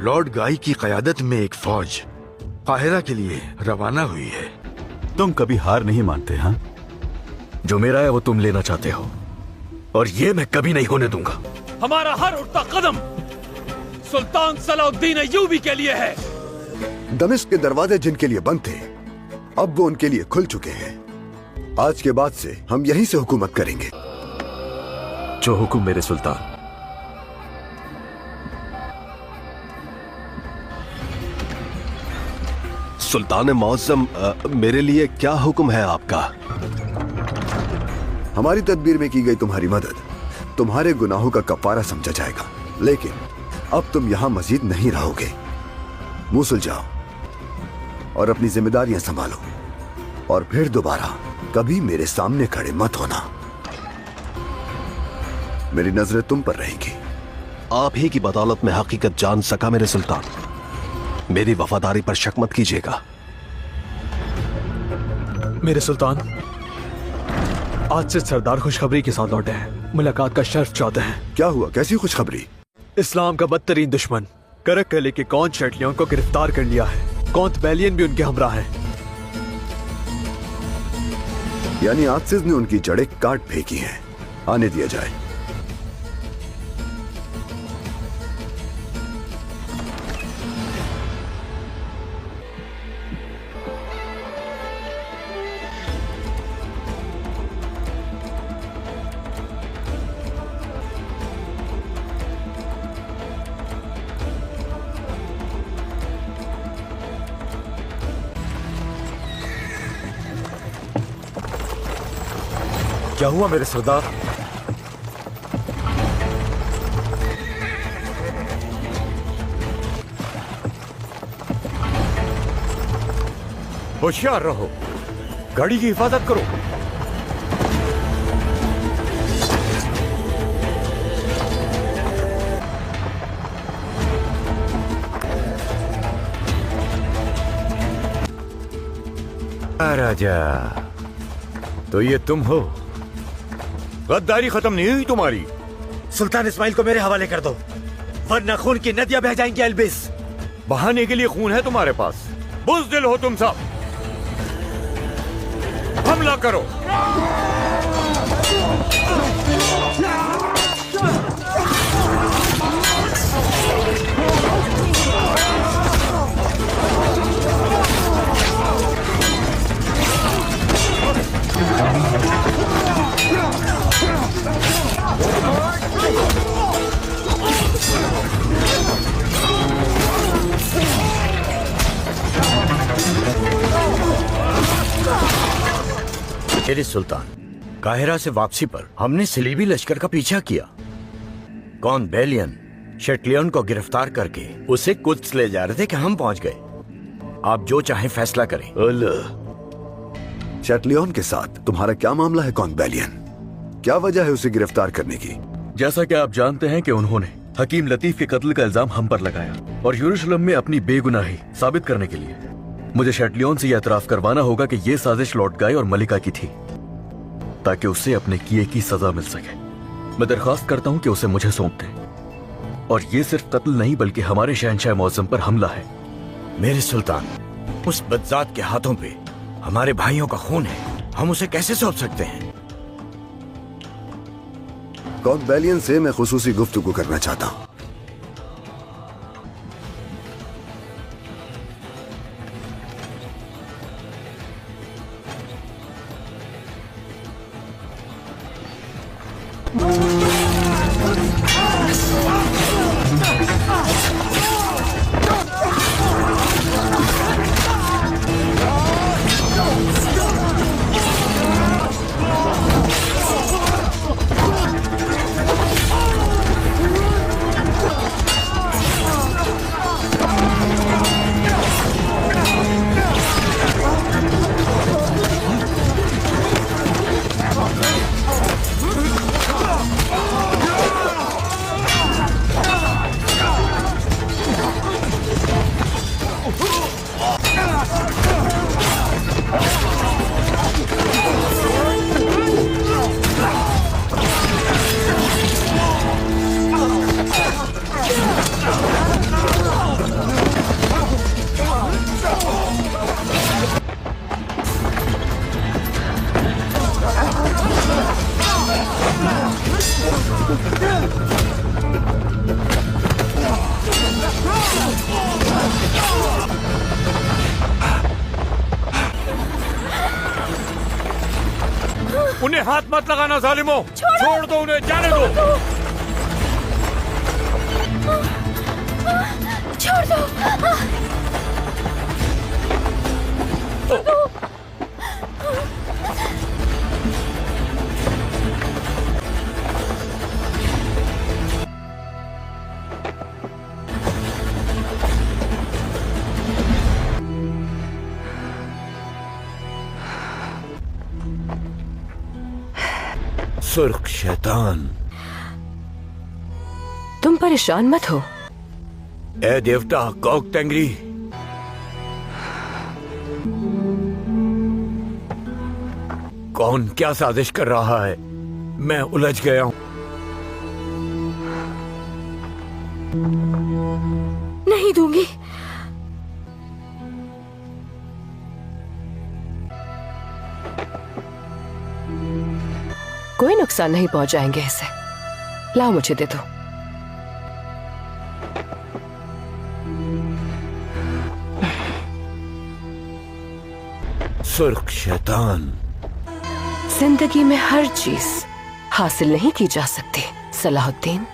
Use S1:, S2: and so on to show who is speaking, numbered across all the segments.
S1: Lord गाई की क़यादत में एक फौज काहिरा के लिए रवाना हुई है।
S2: तुम कभी हार नहीं मानते, हाँ?
S3: जो मेरा है वो तुम लेना चाहते हो, और ये मैं कभी नहीं होने दूंगा।
S4: हमारा हर उठता कदम सुल्तान सलाउद्दीन अय्यूबी के लिए है।
S5: दमिश्क के दरवाजे जिनके लिए बंद थे, अब वो उनके लिए खुल चुके हैं। आज के बाद से हम यहीं से हुकूमत करेंगे।
S3: जो हुक्म मेरे सुल्तान।
S6: सुल्तान मौसम, मेरे लिए क्या हुक्म है आपका?
S5: हमारी तदबीर में की गई तुम्हारी मदद तुम्हारे गुनाहों का कफारा समझा जाएगा, लेकिन अब तुम यहाँ मजीद नहीं रहोगे। मुंह सुलझाओ और अपनी जिम्मेदारियां संभालो, और फिर दोबारा कभी मेरे सामने खड़े मत होना। मेरी नजरें तुम पर रहेंगी।
S6: आप ही की बदौलत में हकीकत जान सका मेरे सुल्तान। मेरी वफादारी पर शक मत कीजिएगा।
S3: मेरे सुल्तान, आज से सरदार खुशखबरी के साथ लौटे हैं। मुलाकात का शर्फ चाहते हैं।
S5: क्या हुआ? कैसी खुशखबरी?
S3: इस्लाम का बदतरीन दुश्मन करक कले के कौंत शटलियों को गिरफ्तार कर लिया है। कौंत बैलियन भी उनके हमरा है।
S5: यानी आसिज ने उनकी जड़ें काट फेंकी हैं। आने दिया जाए।
S3: क्या हुआ मेरे सरदार?
S2: होशियार रहो, गाड़ी की हिफाजत करो। राजा, तो ये तुम हो? गद्दारी खत्म नहीं हुई तुम्हारी।
S7: सुल्तान इस्माइल को मेरे हवाले कर दो, वरना खून की नदियां बह जाएंगी। अलबिस,
S2: बहाने के लिए खून है तुम्हारे पास। बुज़दिल हो तुम सब। हमला करो।
S7: मेरे सुल्तान, काहिरा से वापसी पर हमने सलीबी लश्कर का पीछा किया। कौन बैलियन शटलियन को गिरफ्तार करके उसे कुद्स ले जा रहे थे कि हम पहुंच गए। आप जो चाहे फैसला करें।
S5: शटलियन के साथ तुम्हारा क्या मामला है? कौन बैलियन? क्या वजह है उसे गिरफ्तार करने की?
S3: जैसा कि आप जानते हैं कि उन्होंने हकीम लतीफ के कत्ल का इल्जाम हम पर लगाया, और यरूशलेम में अपनी बेगुनाही साबित करने के लिए मुझे शटलियन से यह एतराफ करवाना होगा कि यह साजिश लॉर्ड गाय और मलिका की थी, ताकि उसे अपने किए की सजा मिल सके। मैं दरख्वास्त करता हूं कि उसे मुझे सौंप दें। और ये सिर्फ कत्ल नहीं बल्कि हमारे शहंशाह मौसम पर हमला है।
S7: मेरे सुल्तान, उस बदजात के हाथों पे हमारे भाइयों का खून है, हम उसे कैसे सौंप सकते हैं?
S5: कौन बैलियन से मैं खुसूसी गुफ्तगू करना चाहता हूं।
S2: मत लगाना जालिमो। छोड़ दो उन्हें, जाने दो।
S8: छोड़ दो।
S7: सुर्ख शैतान,
S8: तुम परेशान मत हो।
S7: ए देवता कौक टेंगरी, कौन क्या साजिश कर रहा है? मैं उलझ गया हूं।
S8: नहीं दूंगी। कोई नुकसान नहीं पहुंचाएंगे इसे। लाओ, मुझे दे दो।
S7: सुर्ख शैतान,
S8: जिंदगी में हर चीज हासिल नहीं की जा सकती सलाहुद्दीन।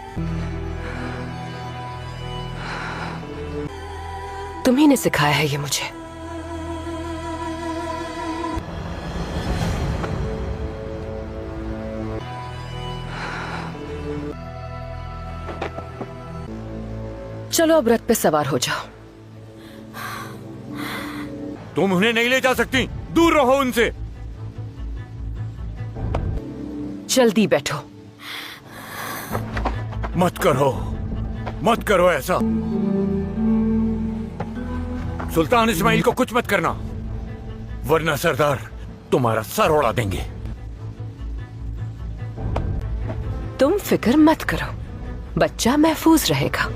S8: तुम्ही ने सिखाया है ये मुझे। चलो अब रथ पे सवार हो जाओ।
S2: तुम उन्हें नहीं ले जा सकती, दूर रहो उनसे।
S8: जल्दी बैठो।
S2: मत करो ऐसा। सुल्तान इस्माइल को कुछ मत करना, वरना सरदार तुम्हारा सर उड़ा देंगे।
S8: तुम फिक्र मत करो, बच्चा महफूज रहेगा,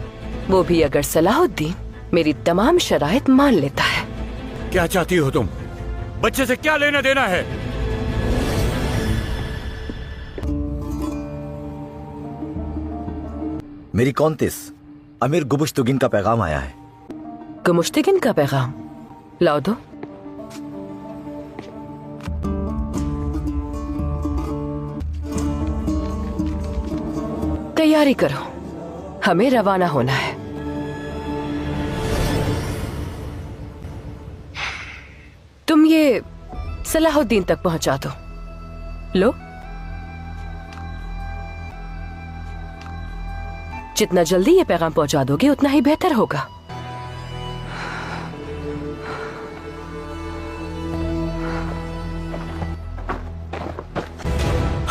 S8: वो भी अगर सलाहुद्दीन मेरी तमाम शराइत मान लेता है।
S2: क्या चाहती हो तुम? बच्चे से क्या लेना देना है?
S9: मेरी कौंतिस, अमीर गुबुश्तुगिन का पैगाम आया है।
S8: गुमुश्तगिन का पैगाम? लाओ दो। तैयारी करो, हमें रवाना होना है। तुम ये सलाहुद्दीन तक पहुंचा दो। लो, जितना जल्दी ये पैगाम पहुंचा दोगे उतना ही बेहतर होगा।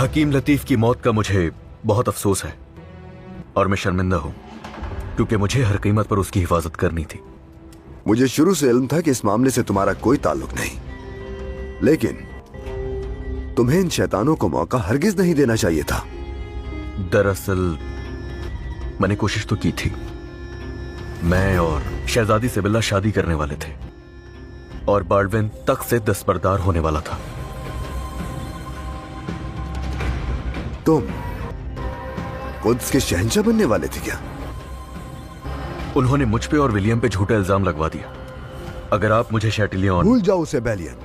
S3: हकीम लतीफ की मौत का मुझे बहुत अफसोस है और मैं शर्मिंदा हूं, क्योंकि मुझे हर कीमत पर उसकी हिफाजत करनी थी।
S5: मुझे शुरू से इल्म था कि इस मामले से तुम्हारा कोई ताल्लुक नहीं, लेकिन तुम्हें इन शैतानों को मौका हरगिज नहीं देना चाहिए था।
S3: दरअसल मैंने कोशिश तो की थी। मैं और शहजादी सिबिल्ला शादी करने वाले थे और बाल्डविन तख्त से दस्तबरदार होने वाला था।
S5: तुम कुद्स के शहंशाह बनने वाले थे क्या?
S3: उन्होंने मुझ पे और विलियम पे झूठा इल्जाम लगवा दिया। अगर आप मुझे शैटिलियन...
S5: भूल जाओ उसे बेलियन।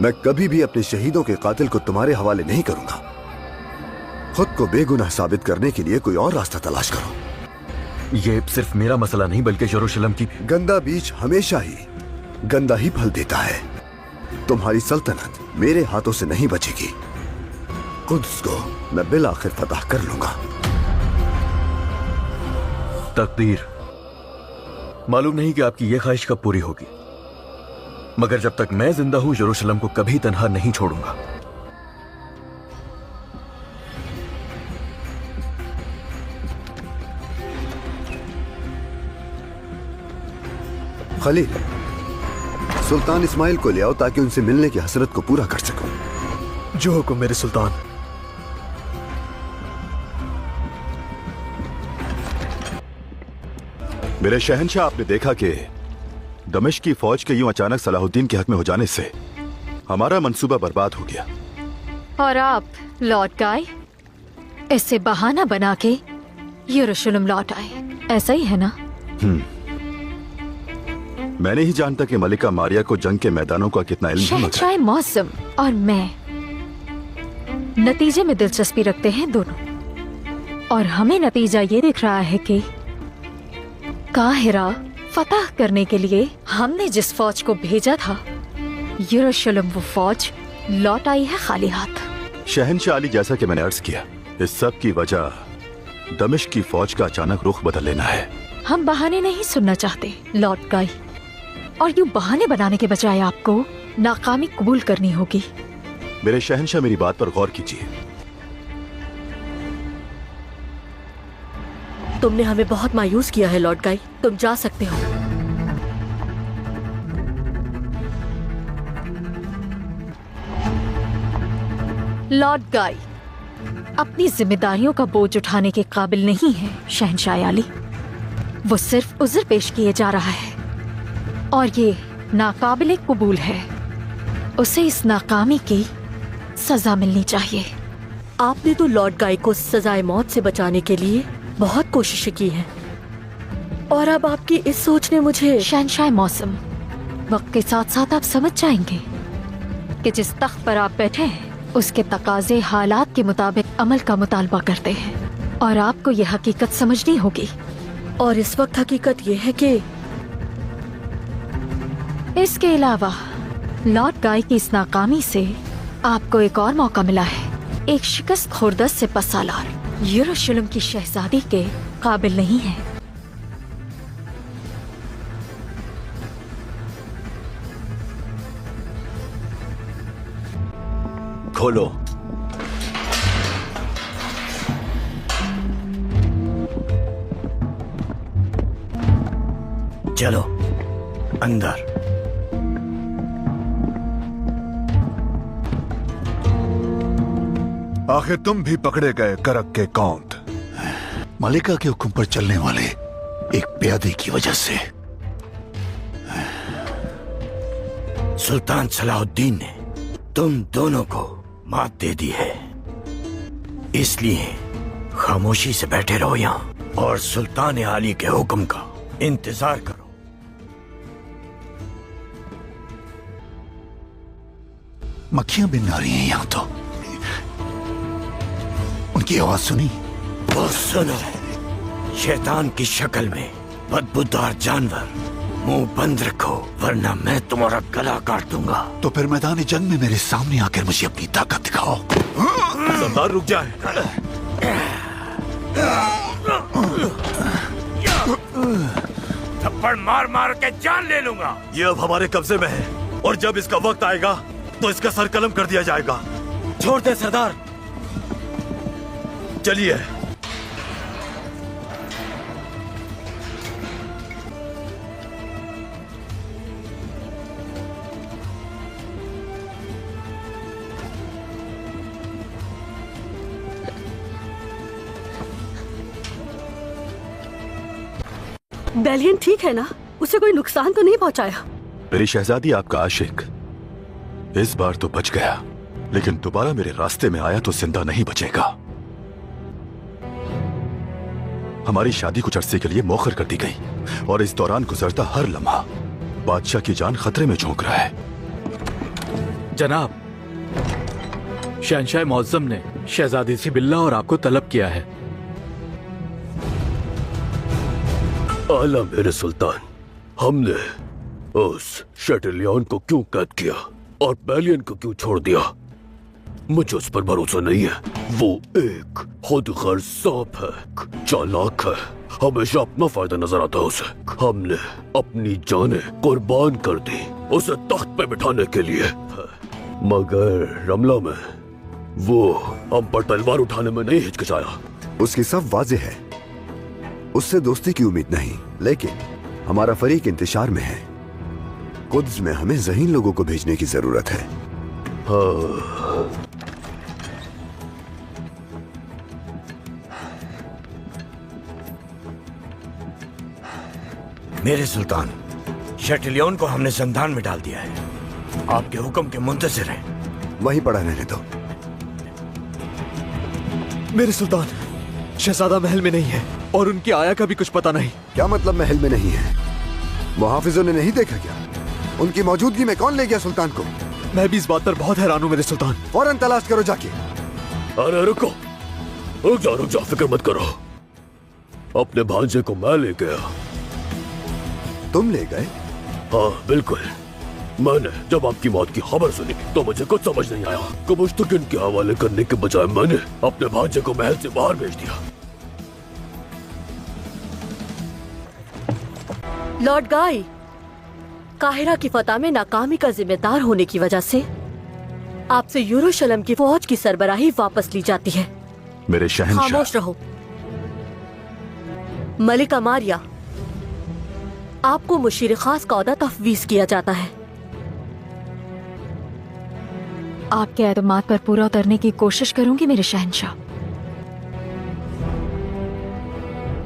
S5: मैं कभी भी अपने शहीदों के कातिल को तुम्हारे हवाले नहीं करूंगा। खुद को बेगुनाह साबित करने के लिए कोई और रास्ता तलाश करो।
S3: ये सिर्फ मेरा मसला नहीं बल्कि यरूशलेम की...
S5: गंदा बीज हमेशा ही गंदा ही फल देता है। तुम्हारी सल्तनत मेरे हाथों से नहीं बचेगी। कुद्स को मैं बिल आखिर फतह कर लूंगा।
S3: तकदीर, मालूम नहीं कि आपकी यह ख्वाहिश कब पूरी होगी, मगर जब तक मैं जिंदा हूं यरूशलेम को कभी तन्हा नहीं छोड़ूंगा।
S5: खलील, सुल्तान इस्माइल को ले आओ ताकि उनसे मिलने की हसरत को पूरा कर सकूं।
S9: जो हुक्म मेरे सुल्तान।
S10: मेरे शहंशाह, आपने देखा कि दमिश्क की फौज के यूं अचानक सलाहुद्दीन के हक में हो जाने से हमारा मंसूबा बर्बाद हो गया।
S11: और आप लौट आए, इससे बहाना बना के यरूशलेम लौट आए, ऐसा ही है ना?
S10: मैं नहीं जानता कि मलिका मारिया को जंग के मैदानों का कितना इल्म है।
S11: शहंशाह मौसम और मैं नतीजे में दिलचस्पी रखते हैं दोनों, और हमें नतीजा ये दिख रहा है कि काहिरा फतह करने के लिए हमने जिस फौज को भेजा था, यरूशलेम वो फौज लौट आई है खाली हाथ।
S10: शहनशाह अली, जैसा कि मैंने अर्ज किया, इस सब की वजह दमिश्क की फौज का अचानक रुख बदल लेना है।
S11: हम बहाने नहीं सुनना चाहते लॉर्ड गाई, और यूँ बहाने बनाने के बजाय आपको नाकामी कबूल करनी होगी।
S10: मेरे शहनशाह, मेरी बात पर गौर कीजिए।
S12: तुमने हमें बहुत मायूस किया है लॉर्ड गाई, तुम जा सकते हो।
S11: लॉर्ड गाई अपनी जिम्मेदारियों का बोझ उठाने के काबिल नहीं है शहनशाह आली। वो सिर्फ उज़्र पेश किए जा रहा है और ये नाकाबिले कबूल है। उसे इस नाकामी की सजा मिलनी चाहिए।
S12: आपने तो लॉर्ड गाई को सजाए मौत से बचाने के लिए बहुत कोशिशें की हैं, और अब आपकी इस सोच ने मुझे।
S11: शहनशाह मौसम, वक्त के साथ साथ आप समझ जाएंगे कि जिस तख्त पर आप बैठे हैं उसके तकाजे हालात के मुताबिक अमल का मुतालबा करते हैं, और आपको यह हकीकत समझनी होगी।
S12: और इस वक्त हकीकत ये है कि
S11: इसके अलावा लॉर्ड गाई की इस नाकामी से आपको एक और मौका मिला है, एक शिकस्त खुर्दस से पसालार यरूशलेम की शहजादी के काबिल नहीं है।
S6: खोलो।
S7: चलो अंदर।
S13: आखिर तुम भी पकड़े गए करक के कौंद, मलिका के हुक्म पर चलने वाले एक प्यादे की वजह से।
S7: सुल्तान सलाहुद्दीन ने तुम दोनों को मात दे दी है, इसलिए खामोशी से बैठे रहो यहाँ और सुल्तान आली के हुक्म का इंतजार करो।
S13: मक्खियां बिन आ रही हैं यहाँ तो। उनकी आवाज सुनी?
S7: वो सुनो, शैतान की शक्ल में बदबूदार जानवर। मुंह बंद रखो वरना मैं तुम्हारा गला काट दूंगा।
S13: तो फिर मैदान जंग में मेरे सामने आकर मुझे अपनी ताकत दिखाओ।
S6: सरदार रुक जाए।
S2: थप्पड़ मार मार के जान ले लूंगा।
S6: ये अब हमारे कब्जे में है, और जब इसका वक्त आएगा तो इसका सर कलम कर दिया जाएगा। छोड़ दे सरदार। चलिए।
S12: बेलियन ठीक है ना? उसे कोई नुकसान तो नहीं पहुंचाया?
S10: मेरी शहजादी, आपका आशिक इस बार तो बच गया, लेकिन दोबारा मेरे रास्ते में आया तो जिंदा नहीं बचेगा। हमारी शादी कुछ अरसे के लिए मौखर कर दी गई, और इस दौरान गुजरता हर लम्हा बादशाह की जान खतरे में झोंक रहा है।
S3: जनाब, शहनशाह मौज़्ज़म ने शहजादी सिबिल्ला और आपको तलब किया है।
S6: आला मेरे सुल्तान, हमने उस शटलियन को क्यों कैद किया और बेलियन को क्यों छोड़ दिया? मुझे उस पर भरोसा नहीं है। वो एक खुदगर्ज़ सांप है, चालाक है, हमेशा अपना फायदा नजर आता है उसे। हमने अपनी जानें कुर्बान कर दी उसे तख्त पे बिठाने के लिए, मगर रमला में वो हम पर तलवार उठाने में नहीं हिचकिचाया।
S5: उसकी सब वाज़ेह है, उससे दोस्ती की उम्मीद नहीं, लेकिन हमारा फरीक इंतशार में है। कुद्स में हमें ज़हीन लोगों को भेजने की जरूरत है।
S6: हाँ।
S7: मेरे सुल्तान, शटलियन को हमने जंदान में डाल दिया है। आपके हुक्म के मुंतज़िर हैं।
S5: वहीं पड़ा रहने दो।
S3: मेरे सुल्तान, शहजादा महल में नहीं है और उनकी आया का भी कुछ पता नहीं।
S5: क्या मतलब महल में नहीं है? मुहाफिजों ने नहीं देखा क्या? उनकी मौजूदगी में कौन ले गया सुल्तान को?
S3: मैं भी इस बात पर बहुत हैरान हूँ मेरे सुल्तान।
S5: फौरन तलाश करो जाके।
S6: अरे रुको, रुक जाओ, फिक्र मत करो। अपने भांजे को मैं ले गया।
S5: तुम ले गए?
S6: हाँ बिल्कुल। मैंने जब आपकी मौत की खबर सुनी तो मुझे कुछ समझ नहीं आया। कुमुश्तुगिन के हवाले करने के बजाय मैंने अपने भांजे को महल से बाहर भेज दिया।
S12: लॉर्ड गाय, काहिरा की फतह में नाकामी का जिम्मेदार होने की वजह से आपसे यरूशलेम की फौज की सरबराही वापस ली जाती है।
S10: मेरे शहंशाह।
S12: खामोश रहो। मलिका मारिया, आपको मुशीर खास का ओहदा तफवीज किया जाता है।
S11: आपके एतमाद पर पूरा उतरने की कोशिश करूंगी मेरे शहंशाह।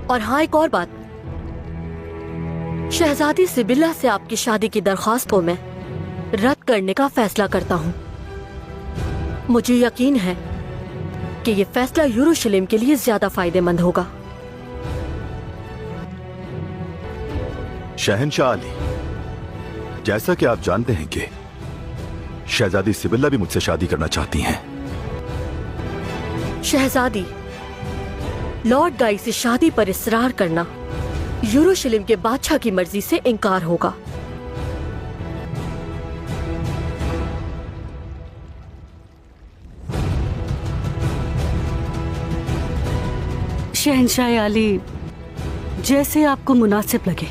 S12: और हाँ, एक और बात, शहजादी सिबिल्ला से आपकी शादी की दरख्वास्त को मैं रद्द करने का फैसला करता हूँ। मुझे यकीन है कि ये फैसला यरूशलेम के लिए ज्यादा फायदेमंद होगा।
S10: शहंशाह अली, जैसा कि आप जानते हैं कि शहजादी सिबिल्ला भी मुझसे शादी करना चाहती हैं।
S12: शहजादी, लॉर्ड गाई से शादी पर इसरार करना यरूशलेम के बादशाह की मर्जी से इनकार होगा।
S14: शहंशाह अली, जैसे आपको मुनासिब लगे।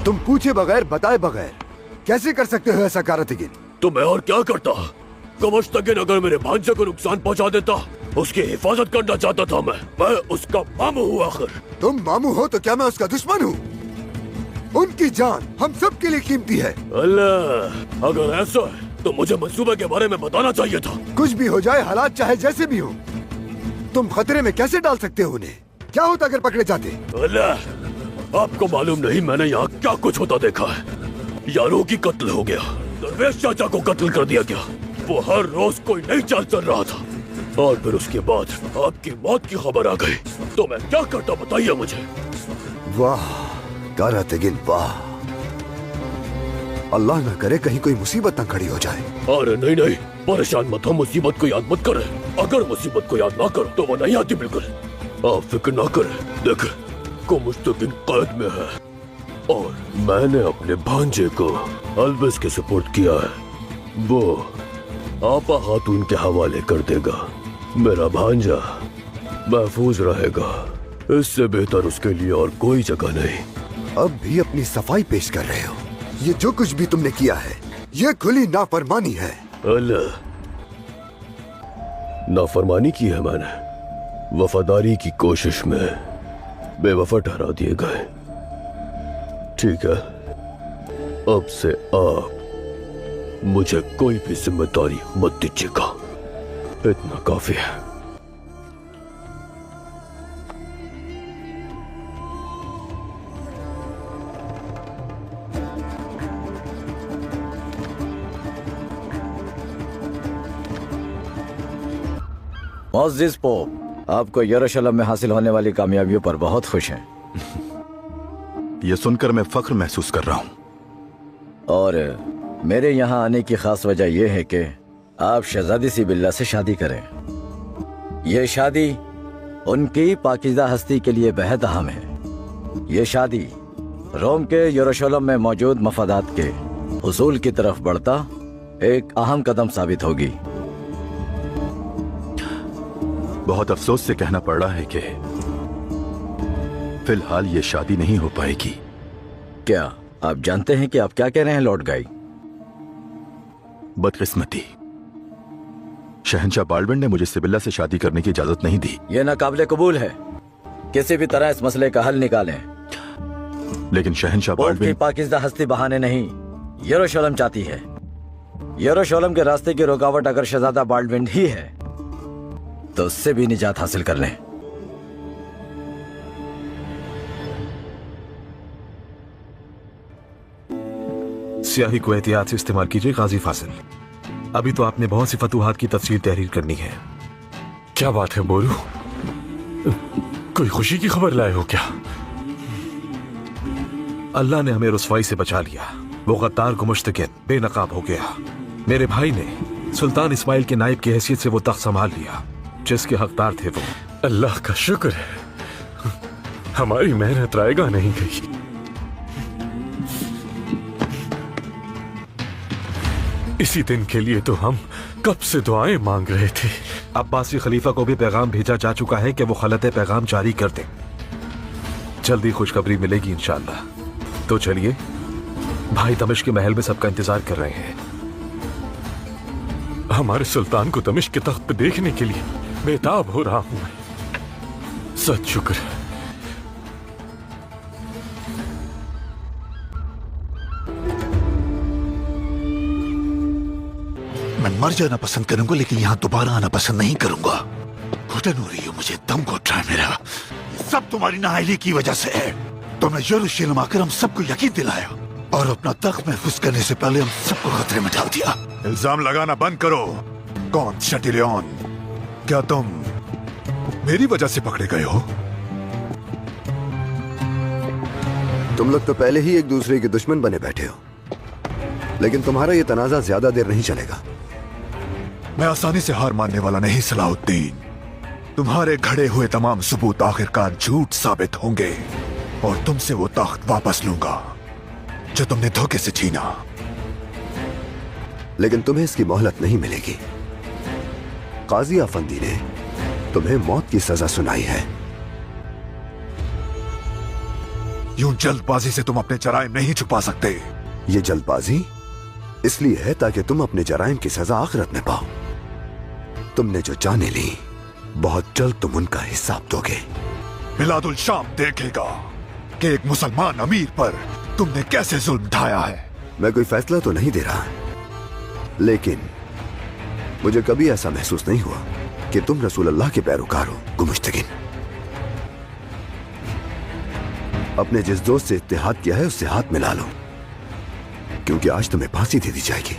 S5: तुम पूछे बगैर बताए बगैर कैसे कर सकते हो ऐसा कारतगिन?
S6: तो मैं और क्या करता? कुमुश्तगिन अगर मेरे भांजे को नुकसान पहुंचा देता, उसकी हिफाजत करना चाहता था। मैं उसका मामू हूँ। आखिर
S5: तुम मामू हो तो क्या मैं उसका दुश्मन हूँ? उनकी जान हम सब के लिए कीमती है।
S6: अल्लाह, अगर ऐसा है तो मुझे मंसूबे के बारे में बताना चाहिए था।
S5: कुछ भी हो जाए, हालात चाहे जैसे भी हो, तुम खतरे में कैसे डाल सकते हो उन्हें? क्या होता अगर पकड़े जाते?
S6: अल्लाह, आपको मालूम नहीं मैंने यहाँ क्या कुछ होता देखा है। यारों की कत्ल हो गया, दरवेश चाचा को कत्ल कर दिया गया। वो हर रोज कोई नई चाल चल रहा था, और फिर उसके बाद आपकी मौत की खबर आ गई। तो मैं क्या करता बताइए मुझे।
S5: वाह कारतगिन वाह, अल्लाह न करे कहीं कोई मुसीबत न खड़ी हो जाए।
S6: अरे नहीं नहीं, परेशान मत हो, मुसीबत को याद मत करें। अगर मुसीबत को याद ना करो तो वो नहीं आती। बिल्कुल आप फिक्र ना करें। देख, कुमुश्तगिन कैद में है और मैंने अपने भांजे को अलबस के सुपुर्द किया है। वो आपा खातून के हवाले कर देगा। मेरा भांजा महफूज रहेगा। इससे बेहतर उसके लिए और कोई जगह नहीं।
S5: अब भी अपनी सफाई पेश कर रहे हो? ये जो कुछ भी तुमने किया है ये खुली नाफरमानी है।
S6: अल्लाह, नाफरमानी की है मैंने। वफादारी की कोशिश में बेवफा ठहरा दिए गए। ठीक है, अब से आप मुझे कोई भी जिम्मेदारी मत दीजिएगा। इतना काफी है।
S9: मुअज़्ज़िज़ पोप, आपको यरूशलेम में हासिल होने वाली कामयाबियों पर बहुत खुश हैं।
S10: ये सुनकर मैं फख्र महसूस कर रहा हूँ।
S9: और मेरे यहाँ आने की खास वजह यह है कि आप शहजादी सिबिल्ला से शादी करें। यह शादी उनकी पाकीज़ा हस्ती के लिए बेहद अहम है। यह शादी रोम के यरूशलेम में मौजूद मफादात के हुसूल की तरफ बढ़ता एक अहम कदम साबित होगी।
S10: बहुत अफसोस से कहना पड़ रहा है कि फिलहाल ये शादी नहीं हो पाएगी।
S9: क्या आप जानते हैं कि आप क्या कह रहे हैं लॉर्ड गाई?
S10: बदकिस्मती, शहंशाह बाल्डविन ने मुझे सिबिल्ला से शादी करने की इजाजत नहीं दी।
S9: यह नाकाबिले कबूल है। किसी भी तरह इस मसले का हल निकालें।
S10: लेकिन शहंशाह बाल्डविन
S9: पाकिस्तान हस्ती बहाने नहीं, यरूशलेम चाहती है। यरूशलेम के रास्ते की रुकावट अगर शहजादा बाल्डविन ही है तो उससे भी निजात हासिल कर लें।
S15: स्याही को एहतियात से इस्तेमाल कीजिए गाजी फासिल। अभी तो आपने बहुत सी फतूहात की तफसीर तहरीर करनी है।
S2: क्या बात है बोलू? कोई खुशी की खबर लाए हो क्या?
S15: अल्लाह ने हमें रुसवाई से बचा लिया। वो गद्दार कुमुश्तगिन बेनकाब हो गया। मेरे भाई ने सुल्तान इस्माइल के नायब की हैसियत से वो तख्त संभाल लिया जिसके हकदार थे वो।
S2: अल्लाह का शुक्र है, हमारी मेहनत रायगा नहीं गई। इसी दिन के लिए तो हम कब से दुआएं मांग रहे थे।
S15: अब्बासी खलीफा को भी पैगाम भेजा जा चुका है कि वो खलत पैगाम जारी कर दें। जल्दी खुशखबरी मिलेगी इंशाअल्लाह। तो चलिए, भाई दमिश्क के महल में सबका इंतजार कर रहे हैं।
S2: हमारे सुल्तान को दमिश्क के तख्त पे देखने के लिए बेताब हो रहा हूं मैं। सच शुक्र है।
S13: मैं मर जाना पसंद करूंगा लेकिन यहाँ दोबारा आना पसंद नहीं करूंगा। घुटन हो रही है मुझे, दम घुट रहा है मेरा। सब तुम्हारी नाअहली की वजह से है। तुमने यरूशलेम आकर हम सबको यकीन दिलाया और अपना तख्त महफूज करने से पहले हम सबको खतरे में डाल दिया।
S10: इल्जाम लगाना बंद करो। कौन शटिलियन? क्या तुम मेरी वजह से पकड़े गए हो?
S5: तुम लोग तो पहले ही एक दूसरे के दुश्मन बने बैठे हो, लेकिन तुम्हारा ये तनाजा ज्यादा देर नहीं चलेगा।
S10: मैं आसानी से हार मानने वाला नहीं सलाहुद्दीन। तुम्हारे घड़े हुए तमाम सबूत आखिरकार झूठ साबित होंगे और तुमसे वो तख्त वापस लूंगा जो तुमने धोखे से छीना।
S5: लेकिन तुम्हें इसकी मोहलत नहीं मिलेगी। काजी अफंदी ने तुम्हें मौत की सजा सुनाई है।
S10: यूं जल्दबाजी से तुम अपने जराइम नहीं छुपा सकते।
S5: ये जल्दबाजी इसलिए है ताकि तुम अपने जराइम की सजा आखिरत में पाओ। तुमने जो जाने ली, बहुत जल्द तुम उनका हिसाब दोगे।
S10: बिलादुल शाम देखेगा कि एक मुसलमान अमीर पर तुमने कैसे जुल्म ढाया है।
S5: मैं कोई फैसला तो नहीं दे रहा, लेकिन मुझे कभी ऐसा महसूस नहीं हुआ कि तुम रसूल अल्लाह के पैरोकार हो। गुमुश्तगिन, अपने जिस दोस्त से इत्तेहाद किया है उससे हाथ मिला लो, क्योंकि आज तुम्हें फांसी दे दी जाएगी।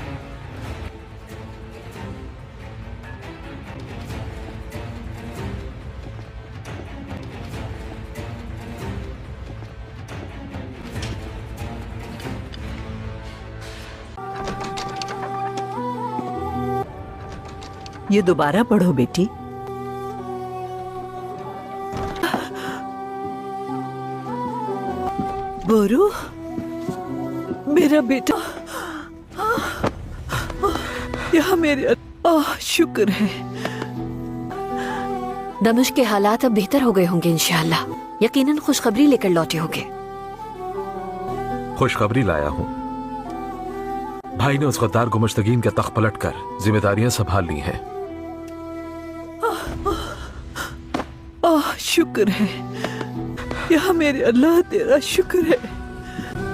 S14: ये दोबारा पढ़ो बेटी। बोरू, मेरा बेटा, यहाँ मेरे शुक्र है।
S8: दमिश्क के हालात अब बेहतर हो गए होंगे इंशाअल्लाह। यकीनन खुशखबरी लेकर लौटे होंगे।
S15: खुशखबरी लाया हूँ। भाई ने उस गद्दार गुमुश्तगीन का तख्त पलटकर जिम्मेदारियां संभाल ली हैं।
S14: शुक्र है, यहाँ मेरे अल्लाह तेरा शुक्र है।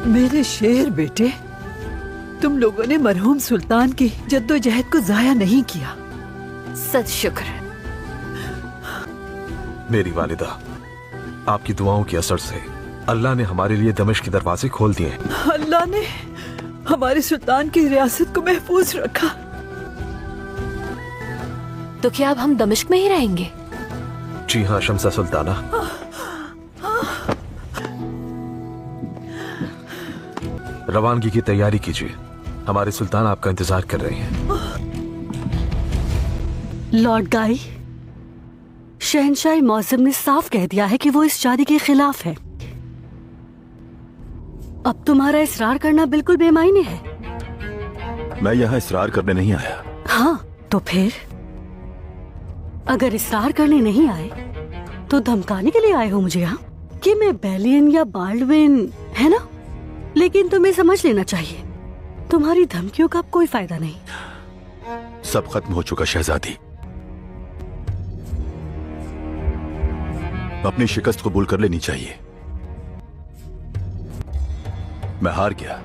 S14: मेरे शेर बेटे, तुम लोगों ने मरहूम सुल्तान की जद्दोजहद को जाया नहीं किया।
S8: सच शुक्र।
S15: मेरी वालिदा, आपकी दुआओं के असर से अल्लाह ने हमारे लिए दमिश्क के दरवाजे खोल दिए।
S14: अल्लाह ने हमारे सुल्तान की रियासत को महफूज रखा।
S8: तो क्या अब हम दमिश्क में ही रहेंगे?
S15: जी हाँ शम्सा सुल्ताना। रवानगी की तैयारी कीजिए, हमारे सुल्तान आपका इंतजार कर रहे हैं।
S14: लॉर्ड गाई, शहंशाह मौसम ने साफ कह दिया है कि वो इस शादी के खिलाफ है। अब तुम्हारा इसरार करना बिल्कुल बेमायने है।
S10: मैं यहाँ इसरार करने नहीं आया।
S14: हाँ, तो फिर अगर इसरार करने नहीं आए तो धमकाने के लिए आए हो मुझे यहाँ कि मैं बेलियन या बाल्डविन, है ना? लेकिन तुम्हें समझ लेना चाहिए, तुम्हारी धमकियों का अब कोई फायदा नहीं।
S10: सब खत्म हो चुका शहजादी। अपनी शिकस्त कबूल कर लेनी चाहिए। मैं हार गया।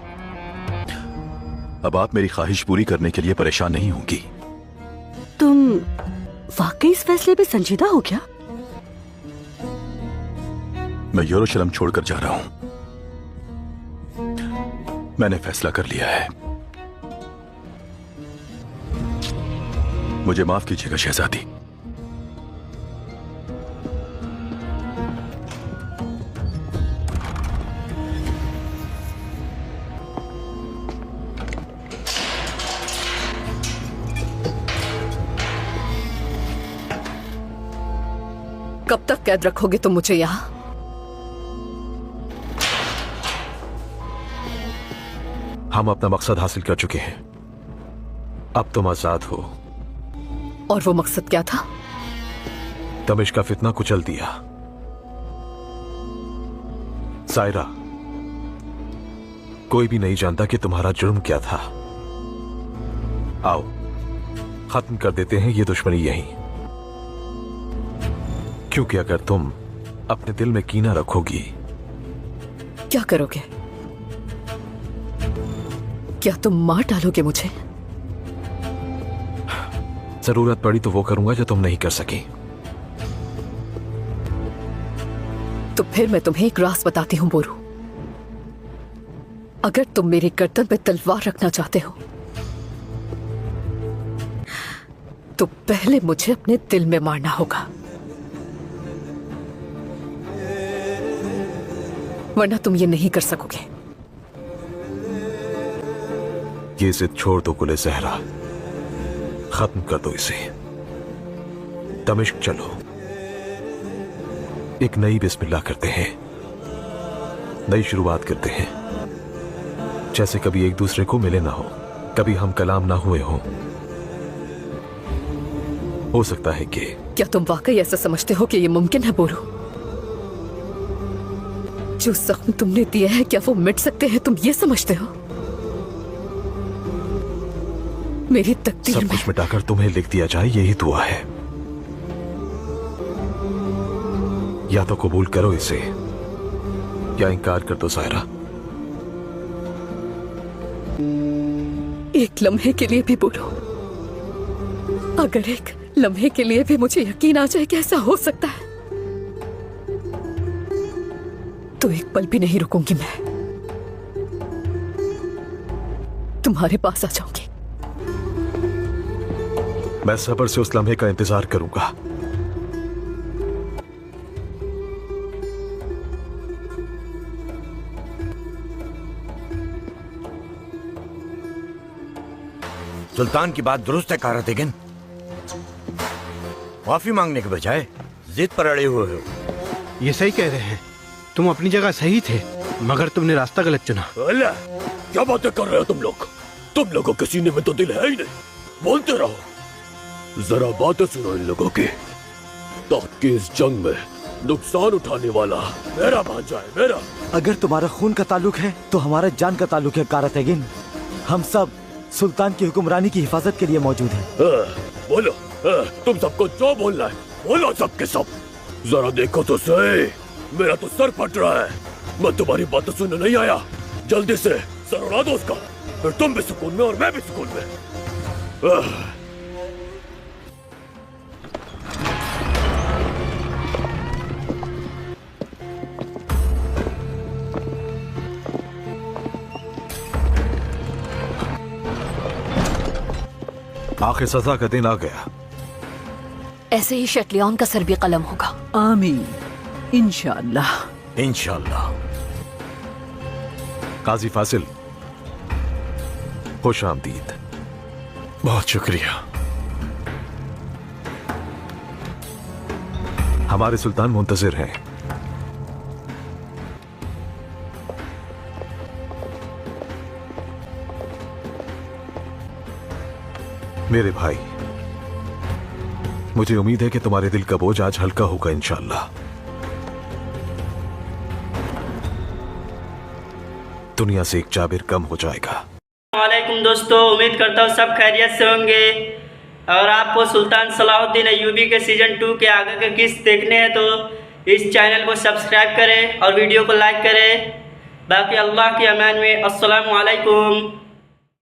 S10: अब आप मेरी ख्वाहिश पूरी करने के लिए परेशान नहीं होंगी।
S14: तुम वाकई इस फैसले पे संजीदा हो क्या?
S10: मैं यरूशलेम छोड़कर जा रहा हूं। मैंने फैसला कर लिया है। मुझे माफ कीजिएगा शहजादी।
S8: कब तक कैद रखोगे तुम मुझे यहाँ?
S15: हम अपना मकसद हासिल कर चुके हैं, अब तुम आजाद हो।
S8: और वो मकसद क्या था?
S15: दमिश्क का फितना कुचल दिया। सायरा, कोई भी नहीं जानता कि तुम्हारा जुर्म क्या था। आओ खत्म कर देते हैं ये दुश्मनी यहीं, क्योंकि अगर तुम अपने दिल में कीना रखोगी।
S8: क्या करोगे? क्या तुम मार डालोगे मुझे?
S15: जरूरत पड़ी तो वो करूंगा जो तुम नहीं कर सकी।
S8: तो फिर मैं तुम्हें एक राज बताती हूं बोरू। अगर तुम मेरी गर्दन पे तलवार रखना चाहते हो तो पहले मुझे अपने दिल में मारना होगा, वरना तुम ये नहीं कर सकोगे।
S15: ये जिद छोड़ दो गुले ज़हरा, खत्म कर दो इसे। दमिश्क चलो, एक नई बिस्मिल्लाह करते हैं, नई शुरुआत करते हैं। जैसे कभी एक दूसरे को मिले ना हो, कभी हम कलाम ना हुए हो सकता है कि।
S8: क्या तुम वाकई ऐसा समझते हो कि यह मुमकिन है बोरू? जो जख्म तुमने दिया है क्या वो मिट सकते हैं? तुम ये समझते हो? मेरी तकदीर
S15: सब कुछ मिटाकर तुम्हें लिख दिया जाए, यही दुआ है। या तो कबूल करो इसे या इनकार कर दो सायरा।
S8: एक लम्हे के लिए भी बोलो, अगर एक लम्हे के लिए भी मुझे यकीन आ जाए कि ऐसा हो सकता है तो एक पल भी नहीं रुकूंगी। मैं तुम्हारे पास आ जाऊंगी।
S15: मैं सब्र से उस लम्हे का इंतजार करूंगा।
S7: सुल्तान की बात दुरुस्त है कारतेगिन। माफी मांगने के बजाय जिद पर अड़े हुए हो।
S16: ये सही कह रहे हैं, तुम अपनी जगह सही थे, मगर तुमने रास्ता गलत चुना।
S6: अल्लाह, क्या बातें कर रहे हो तुम लोग? तुम लोगों के सीने में तो दिल है ही नहीं, बोलते रहो। जरा बातें सुनो इन लोगों की। तख्त की इस जंग में नुकसान उठाने वाला मेरा भांजा है, मेरा।
S9: अगर तुम्हारा खून का ताल्लुक है तो हमारा जान का ताल्लुक है कारतेगिन। हम सब सुल्तान की हुक्मरानी की हिफाजत के लिए मौजूद हैं।
S6: बोलो, तुम सबको जो बोलना है बोलो, सबके सब। जरा देखो तो सही, मेरा तो सर फट रहा है। मैं तुम्हारी बातें सुनने नहीं आया। जल्दी से सर उड़ा दो उसका, फिर तुम भी सुकून में और मैं भी सुकून में।
S15: आखिर सजा का दिन आ गया।
S12: ऐसे ही शटलियन का सर भी कलम होगा।
S17: आमीन, इंशाअल्लाह।
S7: इंशाअल्लाह।
S15: काजी फासिल, खुश आमदीद।
S2: बहुत शुक्रिया।
S15: हमारे सुल्तान मुंतजिर हैं। मेरे भाई, मुझे उम्मीद है कि तुम्हारे दिल का बोझ आज हल्का होगा इंशाअल्लाह। दुनिया से एक जाबिर कम हो जाएगा।
S18: वालेकुम दोस्तों, उम्मीद करता हूँ सब खैरियत से होंगे। और आपको सुल्तान सलाहुद्दीन अय्यूबी के सीजन 2 के आगे के किस्त देखने हैं तो इस चैनल को सब्सक्राइब करें और वीडियो को लाइक करें। बाकी अल्लाह के अमान में। अस्सलामु अलैकुम।